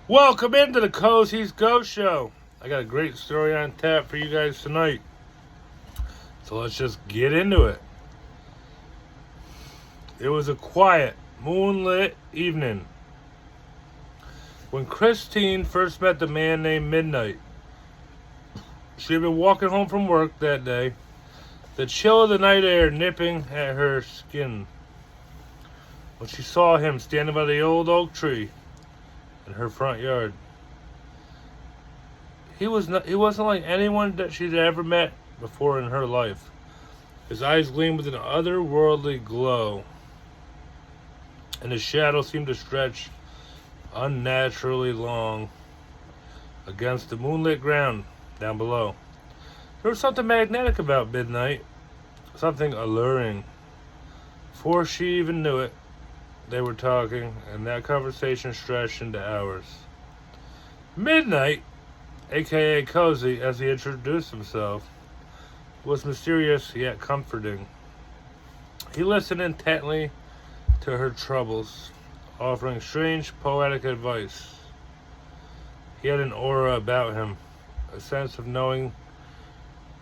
Welcome into the Cozy's Ghost Show. I got a great story on tap for you guys tonight. So let's just get into it. It was a quiet, moonlit evening when Christine first met the man named Midnight. She had been walking home from work that day, the chill of the night air nipping at her skin, when she saw him standing by the old oak tree in her front yard. He wasn't like anyone that she'd ever met before in her life. His eyes gleamed with an otherworldly glow, and his shadow seemed to stretch unnaturally long against the moonlit ground down below. There was something magnetic about Midnight, something alluring. Before she even knew it, they were talking, and that conversation stretched into hours. Midnight, aka Cozy, as he introduced himself, was mysterious yet comforting. He listened intently to her troubles, offering strange poetic advice. He had an aura about him, a sense of knowing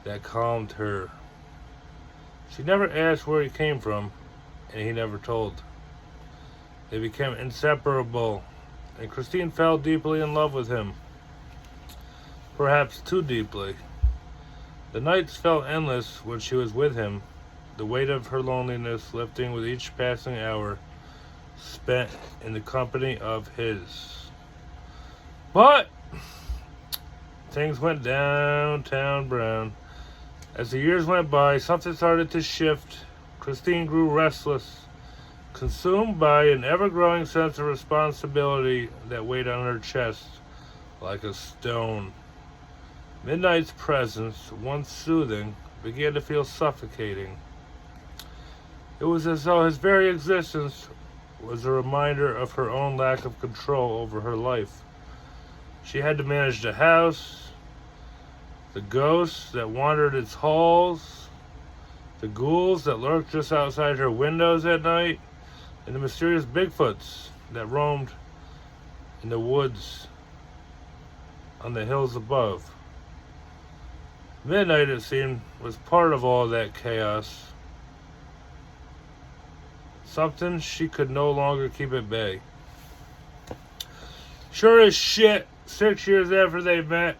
that calmed her. She never asked where he came from, and he never told. They became inseparable, and Christine fell deeply in love with him. Perhaps too deeply. The nights felt endless when she was with him, the weight of her loneliness lifting with each passing hour spent in the company of his. But things went downtown brown. As the years went by, something started to shift. Christine grew restless, consumed by an ever-growing sense of responsibility that weighed on her chest like a stone. Midnight's presence, once soothing, began to feel suffocating. It was as though his very existence was a reminder of her own lack of control over her life. She had to manage the house, the ghosts that wandered its halls, the ghouls that lurked just outside her windows at night, and the mysterious Bigfoots that roamed in the woods on the hills above. Midnight, it seemed, was part of all that chaos. Something she could no longer keep at bay. Sure as shit, 6 years after they met,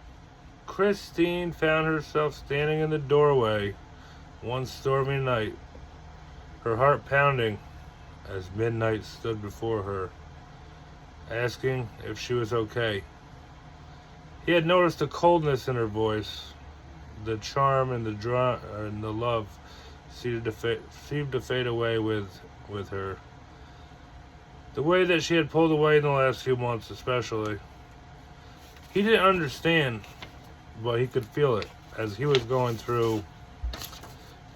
Christine found herself standing in the doorway one stormy night, her heart pounding as Midnight stood before her, asking if she was okay. He had noticed the coldness in her voice. The charm and the love seemed to fade away with her. The way that she had pulled away in the last few months, especially. He didn't understand, but he could feel it as he was going through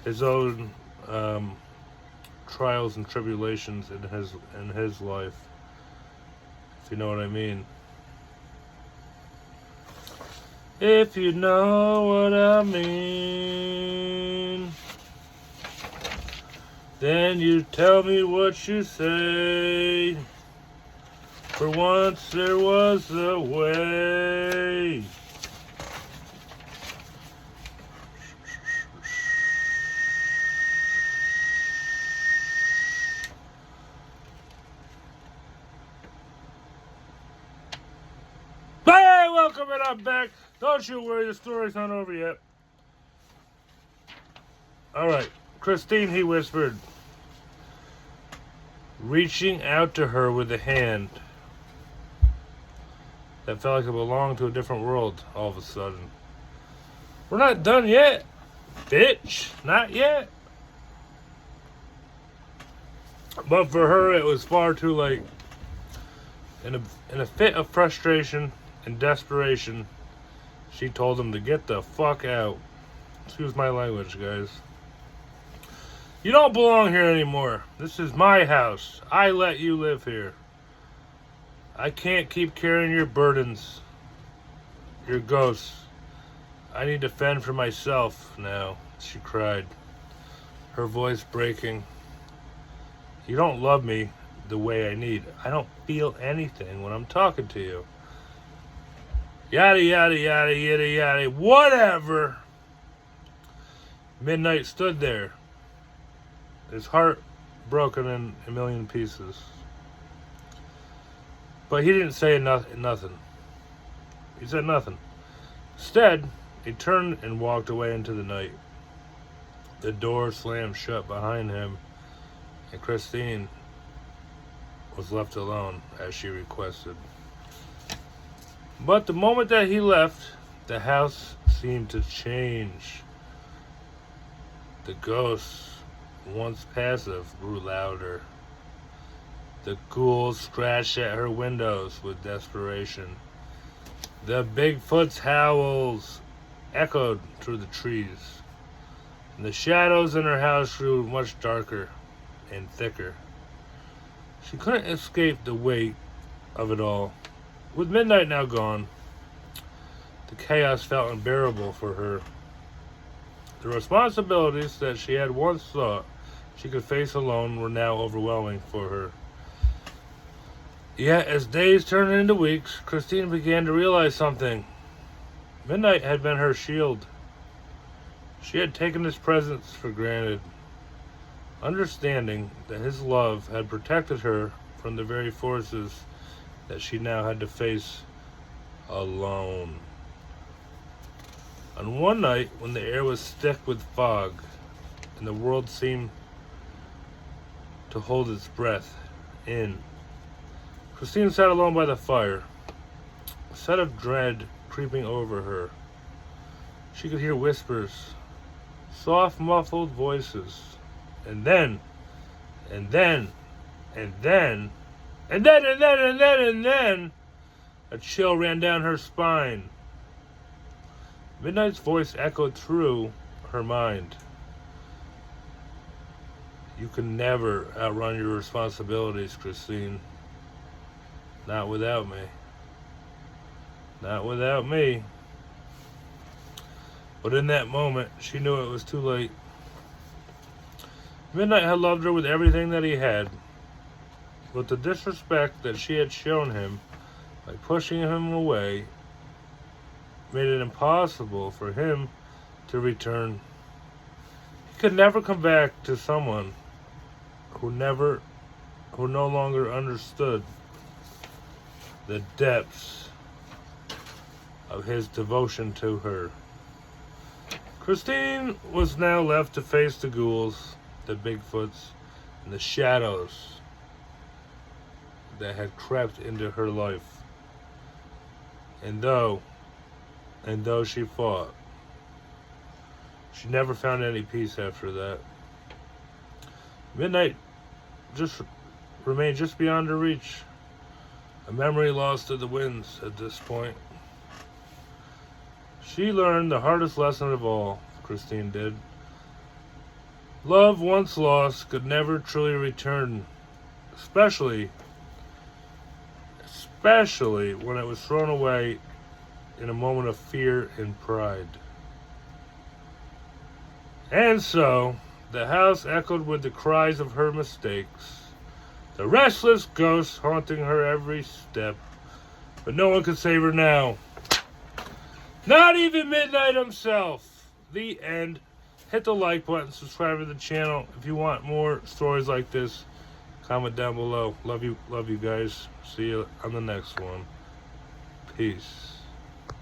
his own trials and tribulations in his life, if you know what I mean. If you know what I mean, then you tell me what you say. For once there was a way. Hey, welcome and I'm back. Don't you worry, the story's not over yet. Alright, Christine, he whispered, reaching out to her with a hand that felt like it belonged to a different world all of a sudden. We're not done yet, bitch. Not yet. But for her, it was far too late. In a fit of frustration and desperation, she told him to get the fuck out. Excuse my language, guys. You don't belong here anymore. This is my house. I let you live here. I can't keep carrying your burdens, your ghosts. I need to fend for myself now, she cried, her voice breaking. You don't love me the way I need. I don't feel anything when I'm talking to you. Yada, yada, yada, yada, yada, whatever. Midnight stood there, his heart broken in a million pieces. But he didn't say nothing. He said nothing. Instead, he turned and walked away into the night. The door slammed shut behind him, and Christine was left alone as she requested. But the moment that he left, the house seemed to change. The ghosts, once passive, grew louder. The ghouls scratched at her windows with desperation. The Bigfoot's howls echoed through the trees. And the shadows in her house grew much darker and thicker. She couldn't escape the weight of it all. With midnight now gone, the chaos felt unbearable for her. The responsibilities that she had once thought she could face alone were now overwhelming for her. Yet, as days turned into weeks, Christine began to realize something. Midnight had been her shield. She had taken his presence for granted, understanding that his love had protected her from the very forces that she now had to face alone. On one night, when the air was thick with fog and the world seemed to hold its breath in, Christine sat alone by the fire, a set of dread creeping over her. She could hear whispers, soft, muffled voices, and then, a chill ran down her spine. Midnight's voice echoed through her mind. You can never outrun your responsibilities, Christine. Not without me. Not without me. But in that moment, she knew it was too late. Midnight had loved her with everything that he had, but the disrespect that she had shown him by pushing him away made it impossible for him to return. He could never come back to someone who no longer understood the depths of his devotion to her. Christine was now left to face the ghouls, the Bigfoots, and the shadows that had crept into her life. And though she fought, she never found any peace after that. Midnight just remained just beyond her reach, a memory lost to the winds at this point. She learned the hardest lesson of all, Christine did. Love once lost could never truly return, especially when it was thrown away in a moment of fear and pride. And so, the house echoed with the cries of her mistakes, the restless ghosts haunting her every step, but no one could save her now. Not even Midnight himself. The end. Hit the like button, subscribe to the channel. If you want more stories like this, comment down below. Love you guys. See you on the next one. Peace.